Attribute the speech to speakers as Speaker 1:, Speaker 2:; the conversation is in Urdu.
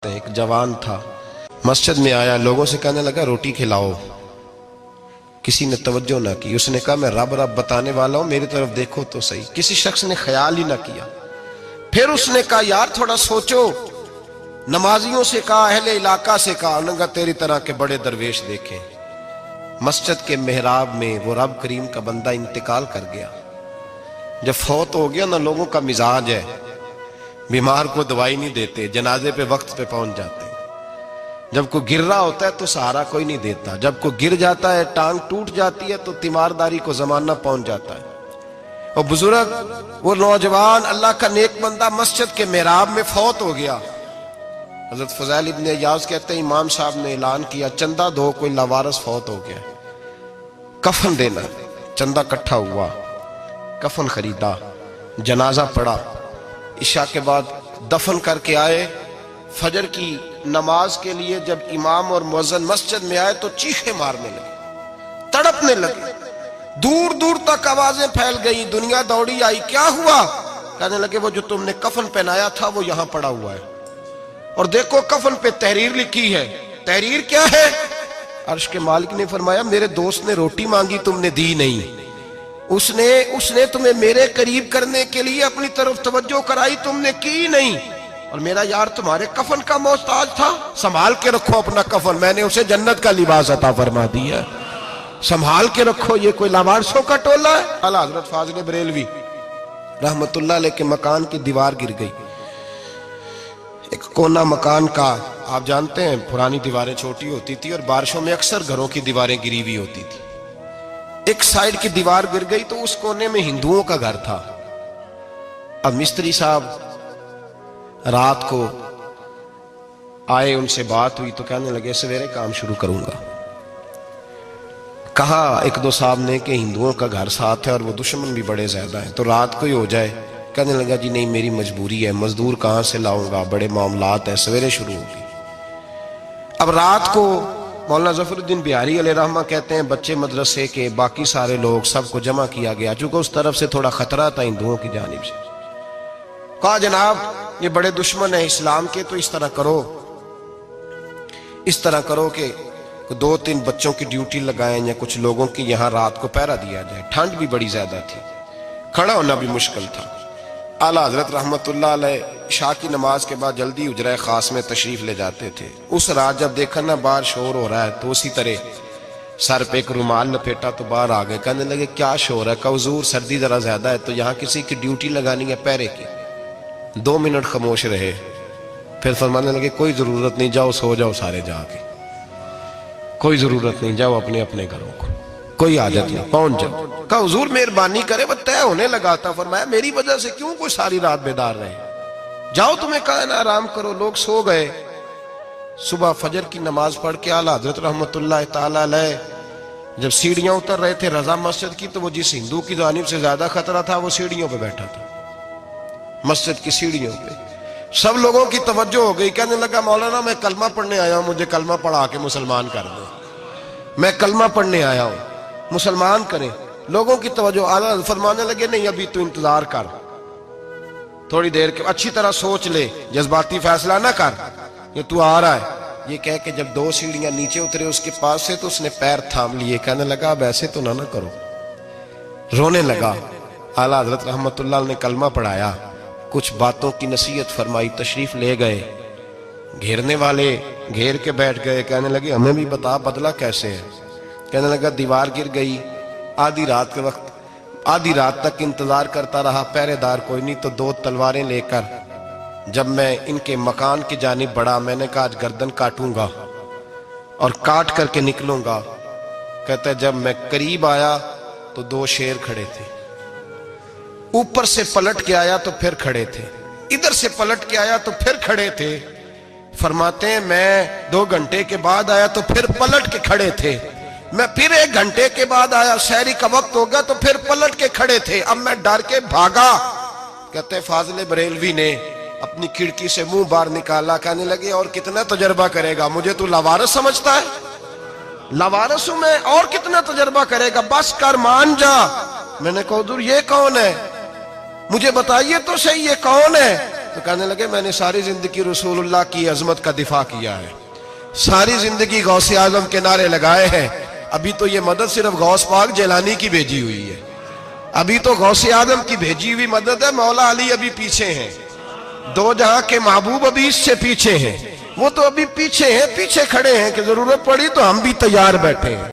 Speaker 1: ایک جوان تھا، مسجد میں آیا، لوگوں سے کہنے لگا روٹی کھلاؤ۔ کسی نے توجہ نہ کی۔ اس نے کہا میں رب رب بتانے والا ہوں، میری طرف دیکھو تو صحیح۔ کسی شخص نے خیال ہی نہ کیا۔ پھر اس نے کہا یار تھوڑا سوچو۔ نمازیوں سے کہا، اہل علاقہ سے کہا، انہوں نے کہا تیری طرح کے بڑے درویش دیکھیں۔ مسجد کے محراب میں وہ رب کریم کا بندہ انتقال کر گیا۔ جب فوت ہو گیا نا، لوگوں کا مزاج ہے، بیمار کو دوائی نہیں دیتے، جنازے پہ وقت پہ پہنچ جاتے ہیں۔ جب کوئی گر رہا ہوتا ہے تو سہارا کوئی نہیں دیتا، جب کوئی گر جاتا ہے، ٹانگ ٹوٹ جاتی ہے تو تیمارداری کو زمانہ پہنچ جاتا ہے۔ اور بزرگ، وہ نوجوان اللہ کا نیک بندہ مسجد کے محراب میں فوت ہو گیا۔ حضرت فضیل ابن عیاض کہتے ہیں امام صاحب نے اعلان کیا چندہ دو، کوئی لاوارث فوت ہو گیا، کفن دینا۔ چندہ اکٹھا ہوا، کفن خریدا، جنازہ پڑا، عشاء کے بعد دفن کر کے آئے۔ فجر کی نماز کے لیے جب امام اور مؤذن مسجد میں آئے تو چیخیں مارنے لگے، تڑپنے لگے، دور دور تک آوازیں پھیل گئی، دنیا دوڑی آئی۔ کیا ہوا؟ کہنے لگے وہ جو تم نے کفن پہنایا تھا وہ یہاں پڑا ہوا ہے، اور دیکھو کفن پہ تحریر لکھی ہے۔ تحریر کیا ہے؟ عرش کے مالک نے فرمایا میرے دوست نے روٹی مانگی، تم نے دی نہیں۔ اس نے تمہیں میرے قریب کرنے کے لیے اپنی طرف توجہ کرائی، تم نے کی نہیں، اور میرا یار تمہارے کفن کا محتاج تھا، سنبھال کے رکھو اپنا کفن، میں نے اسے جنت کا لباس عطا فرما دیا، سنبھال کے رکھو، یہ کوئی لاوارثوں کا ٹولہ ہے۔ اعلیٰ حضرت فاضل بریلوی رحمت اللہ علیہ کے مکان کی دیوار گر گئی۔ ایک کونا مکان کا، آپ جانتے ہیں پرانی دیواریں چھوٹی ہوتی تھی اور بارشوں میں اکثر گھروں کی دیواریں گری ہوئی ہوتی تھی۔ ایک سائیڈ کی دیوار گر گئی تو اس کونے میں ہندوؤں کا گھر تھا۔ اب مستری صاحب رات کو آئے، ان سے بات ہوئی تو کہنے لگے سویرے کام شروع کروں گا۔ کہا ایک دو صاحب نے کہ ہندوؤں کا گھر ساتھ ہے اور وہ دشمن بھی بڑے زیادہ ہیں، تو رات کو ہی ہو جائے۔ کہنے لگا جی نہیں میری مجبوری ہے، مزدور کہاں سے لاؤں گا، بڑے معاملات ہیں، سویرے شروع ہوگی۔ اب رات کو مولانا ظفر الدین بہاری علیہ رحمہ کہتے ہیں بچے مدرسے کے، باقی سارے لوگ، سب کو جمع کیا گیا، چونکہ اس طرف سے تھوڑا خطرہ تھا ہندوؤں کی جانب سے۔ کہا جناب یہ بڑے دشمن ہیں اسلام کے، تو اس طرح کرو کہ دو تین بچوں کی ڈیوٹی لگائیں یا کچھ لوگوں کی یہاں رات کو پہرا دیا جائے۔ ٹھنڈ بھی بڑی زیادہ تھی، کھڑا ہونا بھی مشکل تھا۔ اعلیٰ حضرت رحمت اللہ علیہ عشاء کی نماز کے بعد جلدی حجرہ خاص میں تشریف لے جاتے تھے۔ اس رات جب دیکھا نا باہر شور ہو رہا ہے تو اسی طرح سر پہ ایک رومال لپیٹا تو باہر آ گئے۔ کہنے لگے کیا شور ہے؟ کہ حضور سردی ذرا زیادہ ہے تو یہاں کسی کی ڈیوٹی لگانی ہے پہرے کی۔ 2 منٹ خاموش رہے، پھر فرمانے لگے کوئی ضرورت نہیں، جاؤ سو جاؤ سارے جا کے، کوئی ضرورت نہیں، جاؤ اپنے اپنے گھروں کو، کوئی حاجت نہیں، پہنچ جاؤ۔ کہا حضور مہربانی کرے، وہ طے ہونے لگا تھا۔ فرمایا میری وجہ سے کیوں کوئی ساری رات بیدار رہے، جاؤ تمہیں کہا نا آرام کرو۔ لوگ سو گئے۔ صبح فجر کی نماز پڑھ کے اعلیٰ حضرت رحمت اللہ تعالی علیہ جب سیڑھیاں اتر رہے تھے رضا مسجد کی، تو وہ جس ہندو کی جانب سے زیادہ خطرہ تھا وہ سیڑھیوں پہ بیٹھا تھا، مسجد کی سیڑھیوں پہ۔ سب لوگوں کی توجہ ہو گئی۔ کہنے لگا مولانا میں کلمہ پڑھنے آیا ہوں، مجھے کلمہ پڑھا کے مسلمان کر دو، میں کلمہ پڑھنے آیا ہوں، مسلمان کریں۔ لوگوں کی توجہ، اعلیٰ فرمانے لگے نہیں ابھی تو انتظار کر، تھوڑی دیر کے اچھی طرح سوچ لے، جذباتی فیصلہ نہ کر، یہ تو آ رہا ہے۔ یہ کہہ کے جب 2 سیڑھیاں نیچے اترے اس کے پاس سے تو اس نے پیر تھام لیے۔ کہنے لگا اب ایسے تو نہ کرو، رونے لگا۔ اعلیٰ حضرت رحمت اللہ نے کلمہ پڑھایا، کچھ باتوں کی نصیحت فرمائی، تشریف لے گئے۔ گھیرنے والے گھیر کے بیٹھ گئے، کہنے لگے ہمیں بھی بتا بدلہ کیسے ہے۔ کہنے لگا دیوار گر گئی، آدھی رات کے وقت، آدھی رات تک انتظار کرتا رہا، پہرے دار کوئی نہیں، تو 2 تلواریں لے کر جب میں ان کے مکان کی جانب بڑھا، میں نے کہا آج گردن کاٹوں گا اور کاٹ کر کے نکلوں گا۔ کہتا ہے جب میں قریب آیا تو 2 شیر کھڑے تھے، اوپر سے پلٹ کے آیا تو پھر کھڑے تھے، ادھر سے پلٹ کے آیا تو پھر کھڑے تھے۔ فرماتے ہیں میں 2 گھنٹے کے بعد آیا تو پھر پلٹ کے کھڑے تھے، میں پھر 1 گھنٹے کے بعد آیا، سحری کا وقت ہو گیا تو پھر پلٹ کے کھڑے تھے، اب میں ڈر کے بھاگا۔ کہتے ہیں فاضل بریلوی نے اپنی کھڑکی سے منہ باہر نکالا، کہنے لگے اور کتنا تجربہ کرے گا، مجھے تو لاوارث سمجھتا ہے، لاوارث ہوں میں، اور کتنا تجربہ کرے گا، بس کر مان جا۔ میں نے کہا حضور یہ کون ہے؟ مجھے بتائیے تو صحیح یہ کون ہے؟ تو کہنے لگے میں نے ساری زندگی رسول اللہ کی عظمت کا دفاع کیا ہے، ساری زندگی غوث اعظم کے نعرے لگائے ہیں، ابھی تو یہ مدد صرف غوث پاک جیلانی کی بھیجی ہوئی ہے، ابھی تو غوث اعظم کی بھیجی ہوئی مدد ہے، مولا علی ابھی پیچھے ہیں، دو جہاں کے محبوب ابھی اس سے پیچھے ہیں، وہ تو ابھی پیچھے ہیں، پیچھے کھڑے ہیں کہ ضرورت پڑی تو ہم بھی تیار بیٹھے ہیں۔